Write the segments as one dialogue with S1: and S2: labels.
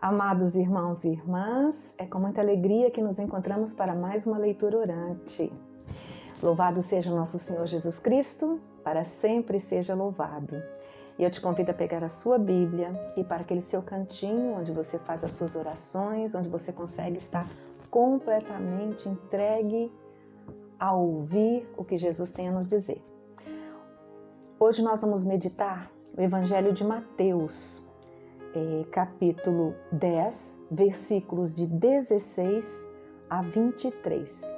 S1: Amados irmãos e irmãs, é com muita alegria que nos encontramos para mais uma leitura orante. Louvado seja o nosso Senhor Jesus Cristo, para sempre seja louvado. E eu te convido a pegar a sua Bíblia e para aquele seu cantinho onde você faz as suas orações, onde você consegue estar completamente entregue a ouvir o que Jesus tem a nos dizer. Hoje nós vamos meditar o Evangelho de Mateus, capítulo 10, versículos de 16 a 23.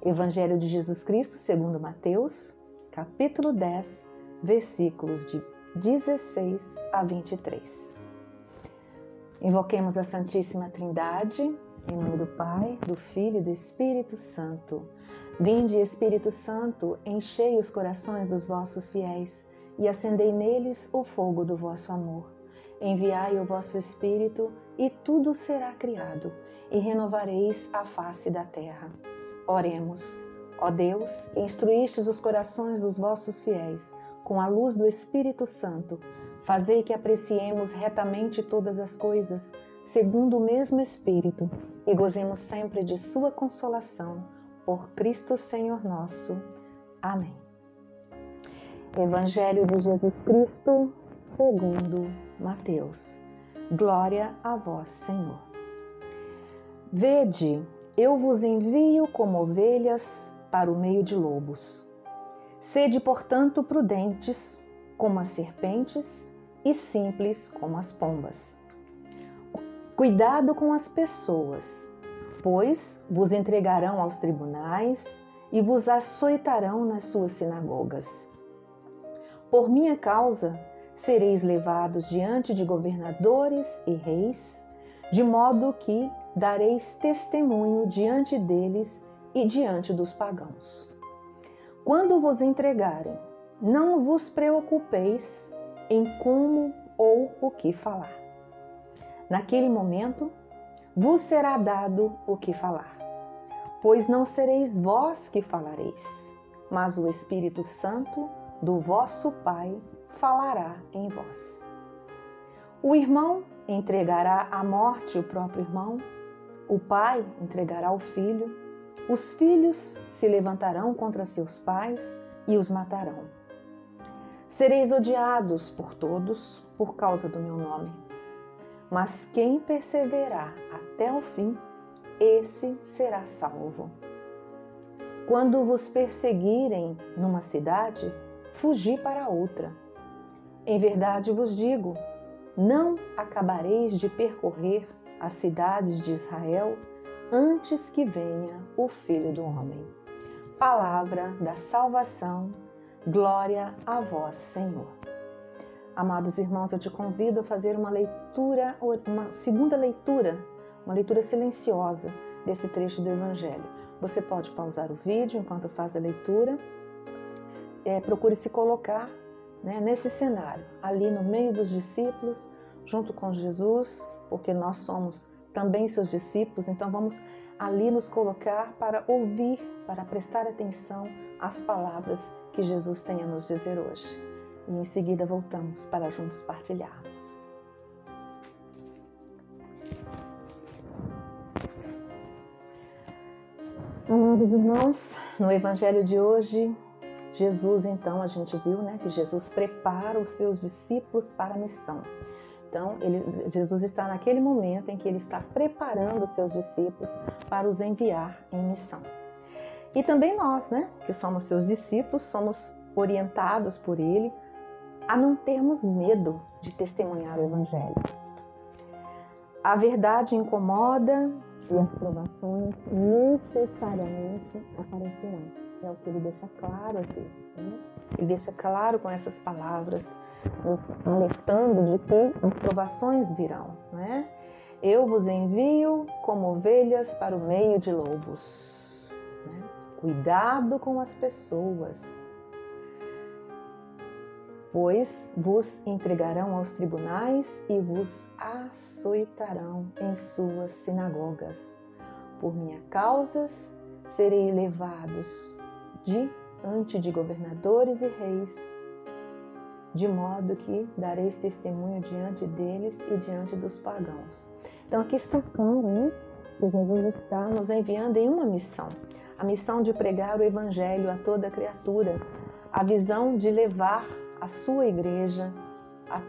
S1: Evangelho de Jesus Cristo, segundo Mateus, capítulo 10, versículos de 16 a 23. Invoquemos a Santíssima Trindade, em nome do Pai, do Filho e do Espírito Santo. Vinde, Espírito Santo, enchei os corações dos vossos fiéis e acendei neles o fogo do vosso amor. Enviai o vosso Espírito, e tudo será criado, e renovareis a face da terra. Oremos. Ó Deus, que instruístes os corações dos vossos fiéis, com a luz do Espírito Santo, fazei que apreciemos retamente todas as coisas, segundo o mesmo Espírito, e gozemos sempre de sua consolação, por Cristo Senhor nosso. Amém. Evangelho de Jesus Cristo, segundo Mateus. Glória a vós, Senhor. Vede, eu vos envio como ovelhas para o meio de lobos. Sede, portanto, prudentes como as serpentes e simples como as pombas. Cuidado com as pessoas, pois vos entregarão aos tribunais e vos açoitarão nas suas sinagogas. Por minha causa, sereis levados diante de governadores e reis, de modo que dareis testemunho diante deles e diante dos pagãos. Quando vos entregarem, não vos preocupeis em como ou o que falar. Naquele momento, vos será dado o que falar, pois não sereis vós que falareis, mas o Espírito Santo do vosso Pai falará em vós. O irmão entregará à morte o próprio irmão, o pai entregará o filho, os filhos se levantarão contra seus pais e os matarão. Sereis odiados por todos por causa do meu nome, mas quem perseverar até o fim, esse será salvo. Quando vos perseguirem numa cidade, fugi para outra. Em verdade vos digo, não acabareis de percorrer as cidades de Israel antes que venha o Filho do Homem. Palavra da salvação, glória a vós, Senhor. Amados irmãos, eu te convido a fazer uma segunda leitura, uma leitura silenciosa desse trecho do Evangelho. Você pode pausar o vídeo enquanto faz a leitura. Procure se colocar nesse cenário, ali no meio dos discípulos, junto com Jesus, porque nós somos também seus discípulos, então vamos ali nos colocar para ouvir, para prestar atenção às palavras que Jesus tem a nos dizer hoje. E em seguida voltamos para juntos partilharmos. Amados irmãos, no Evangelho de hoje, Jesus, então, a gente viu que Jesus prepara os seus discípulos para a missão. Então, Jesus está naquele momento em que ele está preparando os seus discípulos para os enviar em missão. E também nós, que somos seus discípulos, somos orientados por ele a não termos medo de testemunhar o Evangelho. A verdade incomoda e as provações necessariamente aparecerão. É o que ele deixa claro aqui. Ele deixa claro com essas palavras, alertando de que as provações virão. Eu vos envio como ovelhas para o meio de lobos. Cuidado com as pessoas, pois vos entregarão aos tribunais e vos açoitarão em suas sinagogas. Por minha causa, serei levados diante de governadores e reis, de modo que dareis testemunho diante deles e diante dos pagãos. Então aqui está claro, né? Que Jesus está nos enviando em uma missão. A missão de pregar o Evangelho a toda criatura. A visão de levar a sua igreja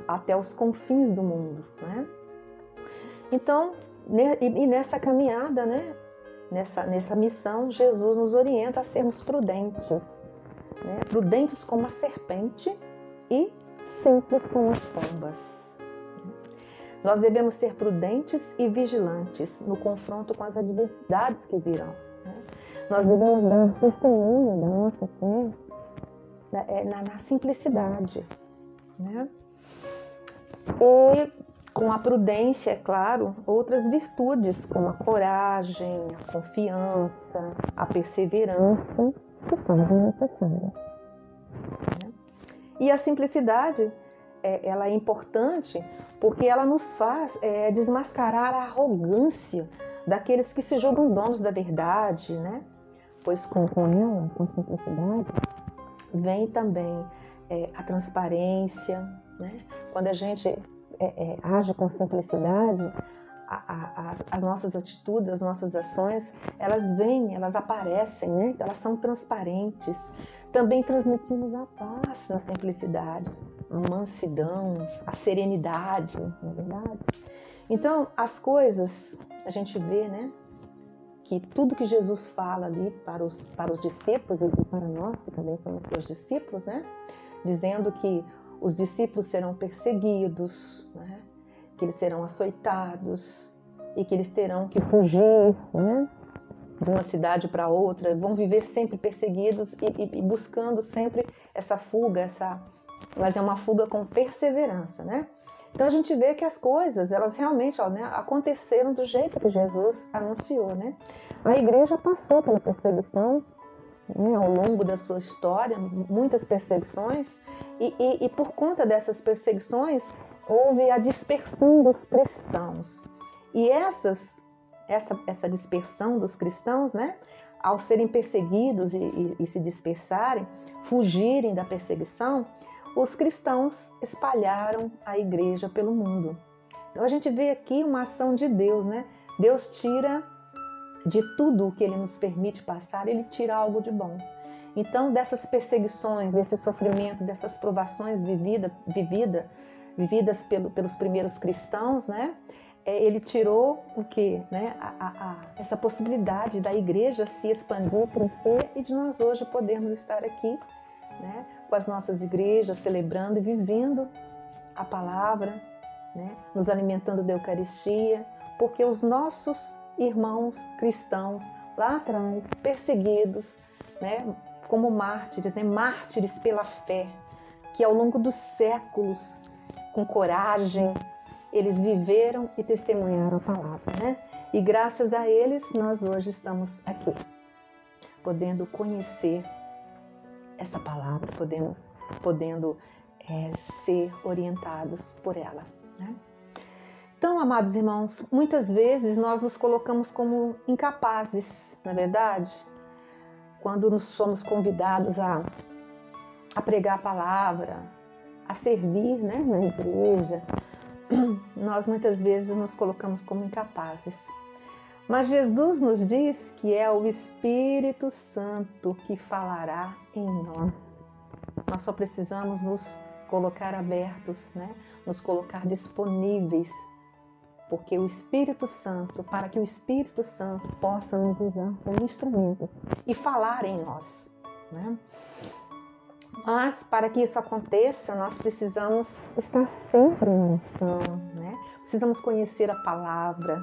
S1: até os confins do mundo, né? Então, nessa caminhada, né? Nessa missão, Jesus nos orienta a sermos prudentes, né? Prudentes como a serpente e simples como as pombas. Nós devemos ser prudentes e vigilantes no confronto com as adversidades que virão, né? Nós devemos dar testemunho da nossa fé na simplicidade, né? E com a prudência, é claro, outras virtudes como a coragem, a confiança, a perseverança que fazem necessária. E a simplicidade, ela é importante porque ela nos faz desmascarar a arrogância daqueles que se julgam donos da verdade, né? Pois com ela, com a simplicidade, vem também a transparência, né? Quando a gente age com simplicidade, as nossas atitudes, as nossas ações, elas vêm, elas aparecem, né? Elas são transparentes. Também transmitimos a paz na simplicidade, a mansidão, a serenidade, não é verdade? Então, as coisas, a gente vê, né? Que tudo que Jesus fala ali para os discípulos e para nós, que também somos seus discípulos, né? Dizendo que os discípulos serão perseguidos, né? Que eles serão açoitados e que eles terão que fugir, né? De uma cidade para outra, vão viver sempre perseguidos e buscando sempre essa fuga, mas é uma fuga com perseverança, né? Então a gente vê que as coisas, elas realmente aconteceram do jeito que Jesus anunciou, né? A igreja passou pela perseguição, né, ao longo da sua história, muitas perseguições, e por conta dessas perseguições houve a dispersão dos cristãos. E essa dispersão dos cristãos, né, ao serem perseguidos e se dispersarem, fugirem da perseguição, os cristãos espalharam a igreja pelo mundo. Então a gente vê aqui uma ação de Deus, né? Deus tira de tudo o que Ele nos permite passar, Ele tira algo de bom. Então dessas perseguições, desse sofrimento, dessas provações vividas pelos primeiros cristãos, né? Ele tirou o quê? Né? Essa possibilidade da igreja se expandir, crescer e de nós hoje podermos estar aqui, né? Com as nossas igrejas, celebrando e vivendo a palavra, né? Nos alimentando da Eucaristia, porque os nossos irmãos cristãos lá atrás, perseguidos, né? Como mártires, né? Mártires pela fé, que ao longo dos séculos, com coragem, eles viveram e testemunharam a palavra, né? E graças a eles, nós hoje estamos aqui, podendo conhecer essa palavra, podendo ser orientados por ela, né? Então, amados irmãos, muitas vezes nós nos colocamos como incapazes, não é verdade? Quando nos somos convidados a pregar a palavra, a servir, né, na igreja, nós muitas vezes nos colocamos como incapazes. Mas Jesus nos diz que é o Espírito Santo que falará em nós. Nós só precisamos nos colocar abertos, né? Nos colocar disponíveis, porque o Espírito Santo, para que o Espírito Santo possa nos usar como instrumentos e falar em nós, né? Mas para que isso aconteça, nós precisamos estar sempre em oração, né? Precisamos conhecer a palavra,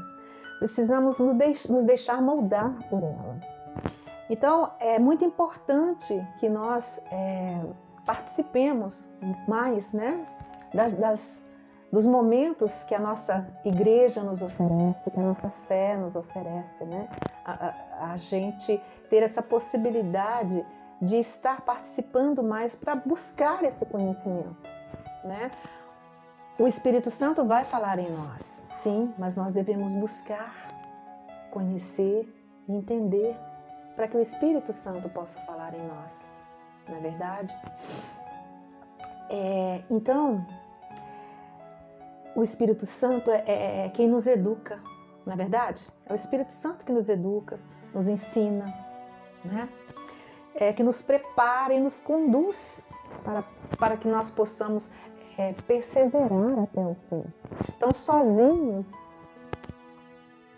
S1: precisamos nos deixar moldar por ela. Então, é muito importante que nós participemos mais, né, dos momentos que a nossa igreja nos oferece, que a nossa fé nos oferece, né? A gente ter essa possibilidade de estar participando mais para buscar esse conhecimento, né? O Espírito Santo vai falar em nós, sim, mas nós devemos buscar, conhecer e entender para que o Espírito Santo possa falar em nós, não é verdade? Então, o Espírito Santo é quem nos educa, não é verdade? É o Espírito Santo que nos educa, nos ensina, né? Que nos prepara e nos conduz para que nós possamos perseverar até o fim. Então, sozinhos,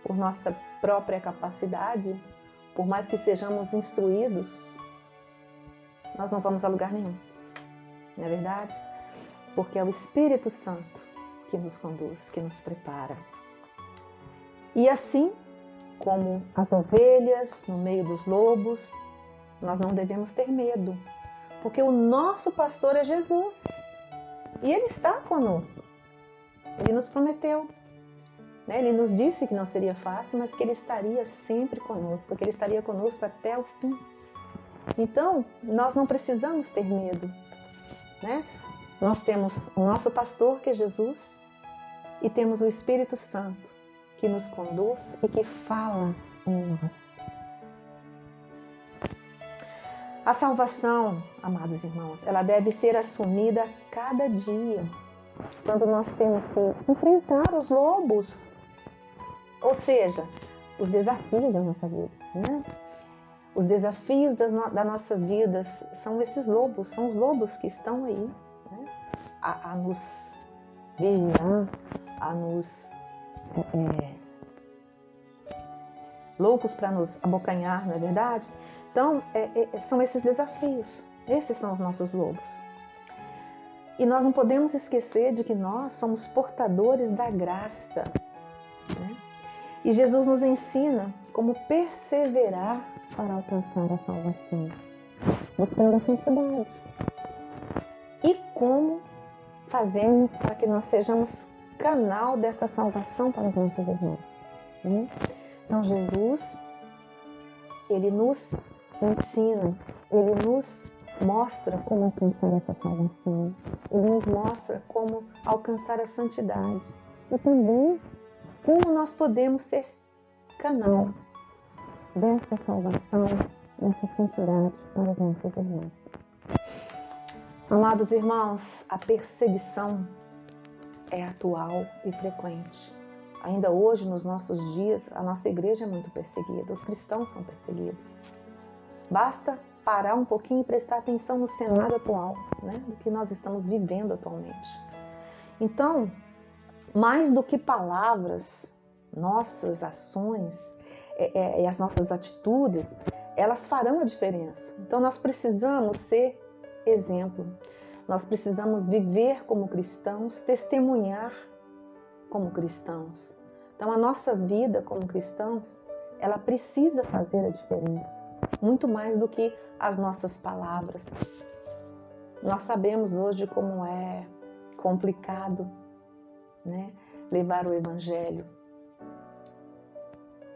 S1: por nossa própria capacidade, por mais que sejamos instruídos, nós não vamos a lugar nenhum, não é verdade? Porque é o Espírito Santo que nos conduz, que nos prepara. E assim como as ovelhas no meio dos lobos, nós não devemos ter medo, porque o nosso pastor é Jesus e Ele está conosco. Ele nos prometeu, né? Ele nos disse que não seria fácil, mas que Ele estaria sempre conosco, que Ele estaria conosco até o fim. Então, nós não precisamos ter medo, né? Nós temos o nosso pastor, que é Jesus, e temos o Espírito Santo, que nos conduz e que fala em nós. A salvação, amados irmãos, ela deve ser assumida a cada dia, quando nós temos que enfrentar os lobos, ou seja, os desafios da nossa vida, né? Os desafios da nossa vida são esses lobos, são os lobos que estão aí, né? A nos vigiar, a nos loucos para nos abocanhar, não é verdade? Então, são esses desafios, esses são os nossos lobos. E nós não podemos esquecer de que nós somos portadores da graça, né? E Jesus nos ensina como perseverar para alcançar a salvação, buscando a santidade. E como fazemos para que nós sejamos canal dessa salvação para os nossos irmãos, né? Então, Jesus, Ele nos ensina, Ele nos mostra como alcançar essa salvação, Ele nos mostra como alcançar a santidade e também como nós podemos ser canal dessa salvação, dessa santidade para os nossos irmãos. Amados irmãos, a perseguição é atual e frequente. Ainda hoje, nos nossos dias, a nossa igreja é muito perseguida, os cristãos são perseguidos. Basta parar um pouquinho e prestar atenção no cenário atual, né, do que nós estamos vivendo atualmente. Então, mais do que palavras, nossas ações e as nossas atitudes, elas farão a diferença. Então, nós precisamos ser exemplo. Nós precisamos viver como cristãos, testemunhar como cristãos. Então, a nossa vida como cristãos, ela precisa fazer a diferença, muito mais do que as nossas palavras. Nós sabemos hoje como é complicado, né, levar o Evangelho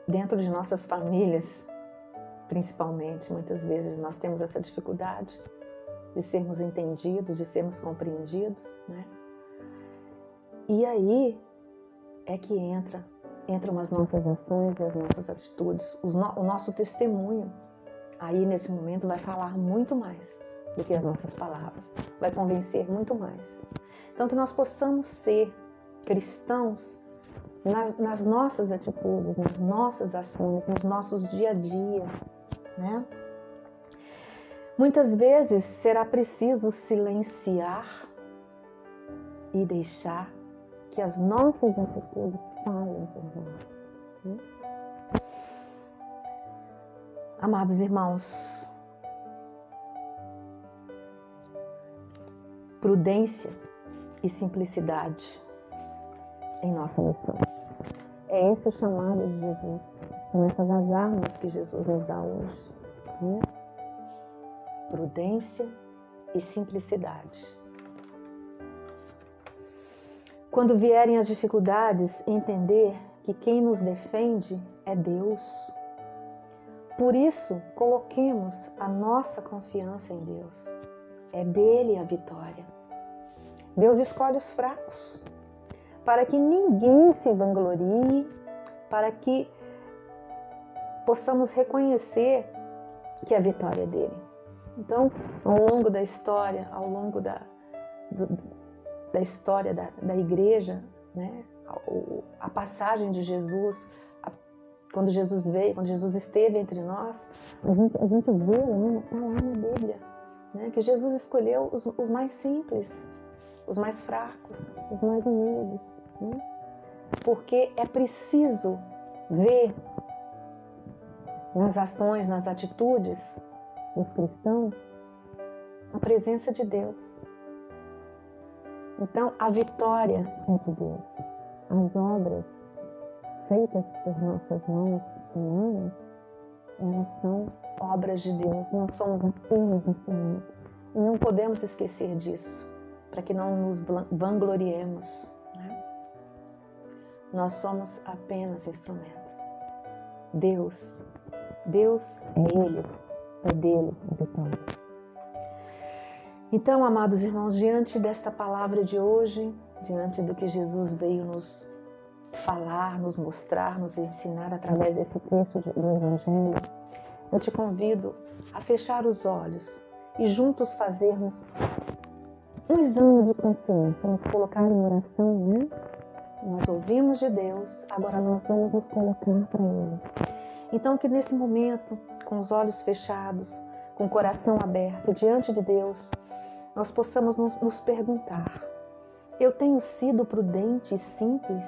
S1: dentro de nossas famílias, principalmente. Muitas vezes nós temos essa dificuldade de sermos entendidos, de sermos compreendidos, né? E aí é que entram as nossas ações e as nossas atitudes, o nosso testemunho. Aí, nesse momento, vai falar muito mais do que as nossas palavras, vai convencer muito mais. Então, que nós possamos ser cristãos nas nossas atitudes, nas nossas ações, nos nossos dia a dia, né? Muitas vezes será preciso silenciar e deixar que as nossas atitudes falem por nós, né? Amados irmãos, prudência e simplicidade em nossa missão. É esse o chamado de Jesus. São essas as armas que Jesus nos dá hoje, né? Prudência e simplicidade. Quando vierem as dificuldades, entender que quem nos defende é Deus. Por isso, coloquemos a nossa confiança em Deus. É dele a vitória. Deus escolhe os fracos, para que ninguém se vanglorie, para que possamos reconhecer que a vitória é dele. Então, ao longo da história, ao longo da história da igreja, né? A passagem de Jesus, quando Jesus veio, quando Jesus esteve entre nós, a gente vê, né, tá lá na Bíblia, né, que Jesus escolheu os mais simples, os mais fracos, os mais humildes, né? Porque é preciso ver nas ações, nas atitudes dos cristãos, a presença de Deus. Então, a vitória é de Deus. As obras feitas por nossas mãos humanas, elas são obras de Deus. Nós somos apenas instrumentos. E não podemos esquecer disso, para que não nos vangloriemos, né? Nós somos apenas instrumentos. Deus é Ele, é dele a vitória. Então, amados irmãos, diante desta palavra de hoje, diante do que Jesus veio nos falar, nos mostrar, nos ensinar através desse trecho do Evangelho, eu te convido a fechar os olhos e juntos fazermos um exame de consciência, nos colocar em oração, né? Nós ouvimos de Deus, agora nós vamos nos colocar para Ele. Então, que nesse momento, com os olhos fechados, com o coração aberto diante de Deus, nós possamos nos perguntar: eu tenho sido prudente e simples,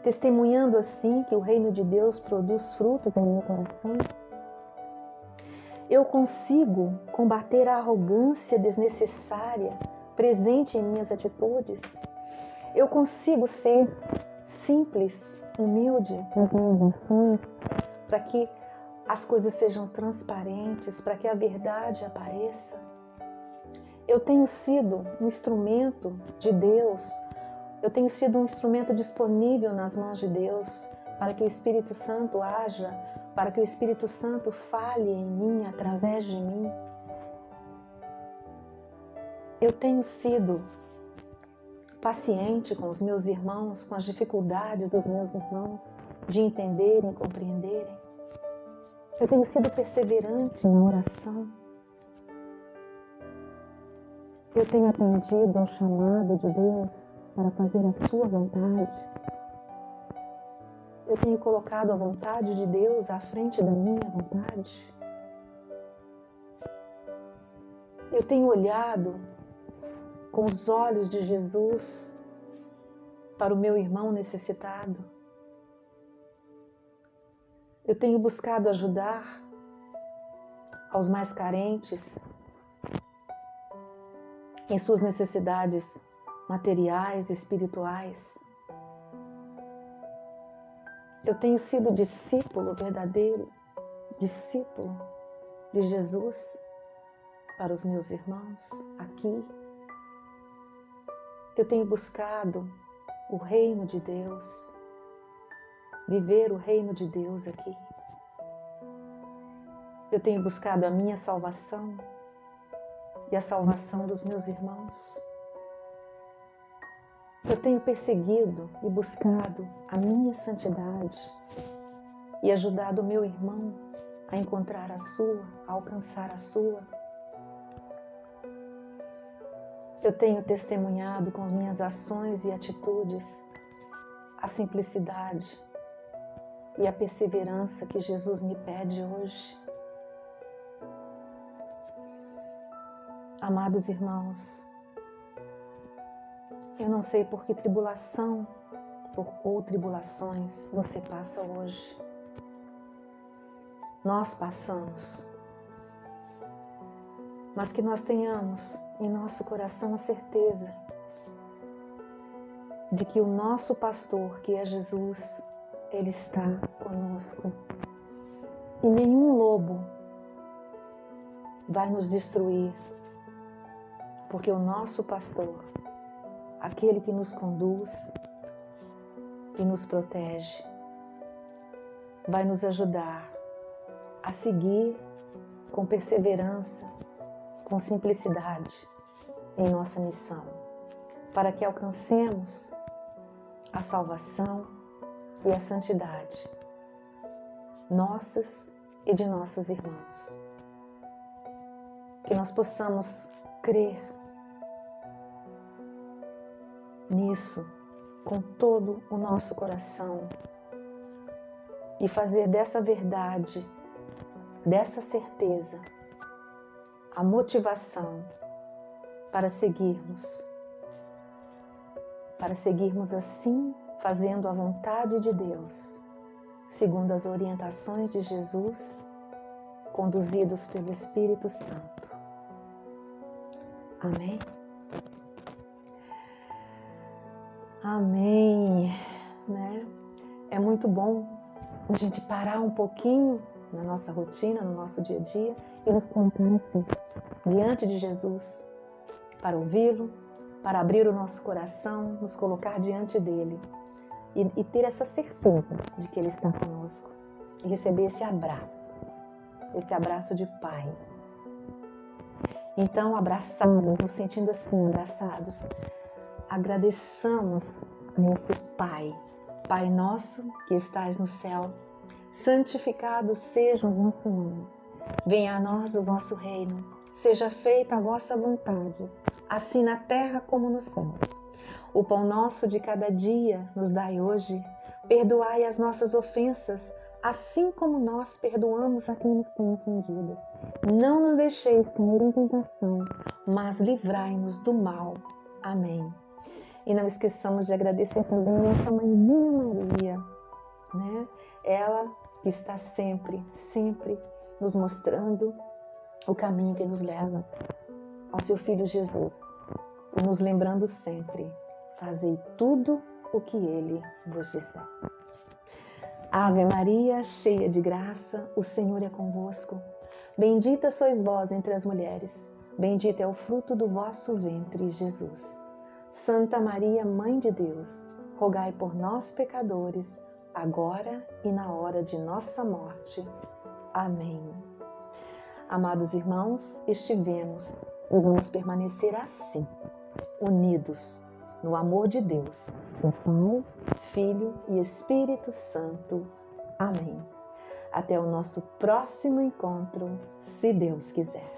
S1: testemunhando assim que o reino de Deus produz frutos em meu coração? Eu consigo combater a arrogância desnecessária presente em minhas atitudes? Eu consigo ser simples, humilde nas minhas ações, para que as coisas sejam transparentes, para que a verdade apareça? Eu tenho sido um instrumento de Deus, eu tenho sido um instrumento disponível nas mãos de Deus, para que o Espírito Santo haja, para que o Espírito Santo fale em mim, através de mim? Eu tenho sido paciente com os meus irmãos, com as dificuldades dos meus irmãos, de entenderem, compreenderem? Eu tenho sido perseverante na oração? Eu tenho atendido ao chamado de Deus para fazer a sua vontade? Eu tenho colocado a vontade de Deus à frente da minha vontade? Eu tenho olhado com os olhos de Jesus para o meu irmão necessitado? Eu tenho buscado ajudar aos mais carentes em suas necessidades materiais, espirituais? Eu tenho sido discípulo verdadeiro, discípulo de Jesus para os meus irmãos aqui? Eu tenho buscado o reino de Deus, viver o reino de Deus aqui? Eu tenho buscado a minha salvação e a salvação dos meus irmãos? Eu tenho perseguido e buscado a minha santidade e ajudado o meu irmão a encontrar a sua, a alcançar a sua? Eu tenho testemunhado com as minhas ações e atitudes a simplicidade e a perseverança que Jesus me pede hoje? Amados irmãos, eu não sei por que tribulação ou tribulações você passa hoje. Nós passamos, mas que nós tenhamos em nosso coração a certeza de que o nosso pastor, que é Jesus, Ele está conosco. E nenhum lobo vai nos destruir, porque o nosso pastor, aquele que nos conduz e nos protege, vai nos ajudar a seguir com perseverança, com simplicidade em nossa missão, para que alcancemos a salvação e a santidade nossas e de nossos irmãos. Que nós possamos crer nisso com todo o nosso coração e fazer dessa verdade, dessa certeza, a motivação para seguirmos assim, fazendo a vontade de Deus, segundo as orientações de Jesus, conduzidos pelo Espírito Santo. Amém? Amém, né? É muito bom a gente parar um pouquinho na nossa rotina, no nosso dia a dia e nos colocar assim, diante de Jesus, para ouvi-lo, para abrir o nosso coração, nos colocar diante dele e ter essa certeza de que ele está conosco e receber esse abraço de Pai. Então, abraçados, nos sentindo assim, abraçados, agradeçamos a esse Pai. Pai nosso que estais no céu, santificado seja o vosso nome. Venha a nós o vosso reino. Seja feita a vossa vontade, assim na terra como no céu. O pão nosso de cada dia nos dai hoje. Perdoai as nossas ofensas, assim como nós perdoamos a quem nos tem ofendido. Não nos deixeis cair em tentação, mas livrai-nos do mal. Amém. E não esqueçamos de agradecer também a nossa mãezinha Maria, né? Ela que está sempre nos mostrando o caminho que nos leva ao seu Filho Jesus. E nos lembrando sempre, fazei tudo o que Ele vos disser. Ave Maria, cheia de graça, o Senhor é convosco. Bendita sois vós entre as mulheres, bendito é o fruto do vosso ventre, Jesus. Santa Maria, Mãe de Deus, rogai por nós, pecadores, agora e na hora de nossa morte. Amém. Amados irmãos, estivemos e vamos permanecer assim, unidos no amor de Deus, o Pai, Filho e Espírito Santo. Amém. Até o nosso próximo encontro, se Deus quiser.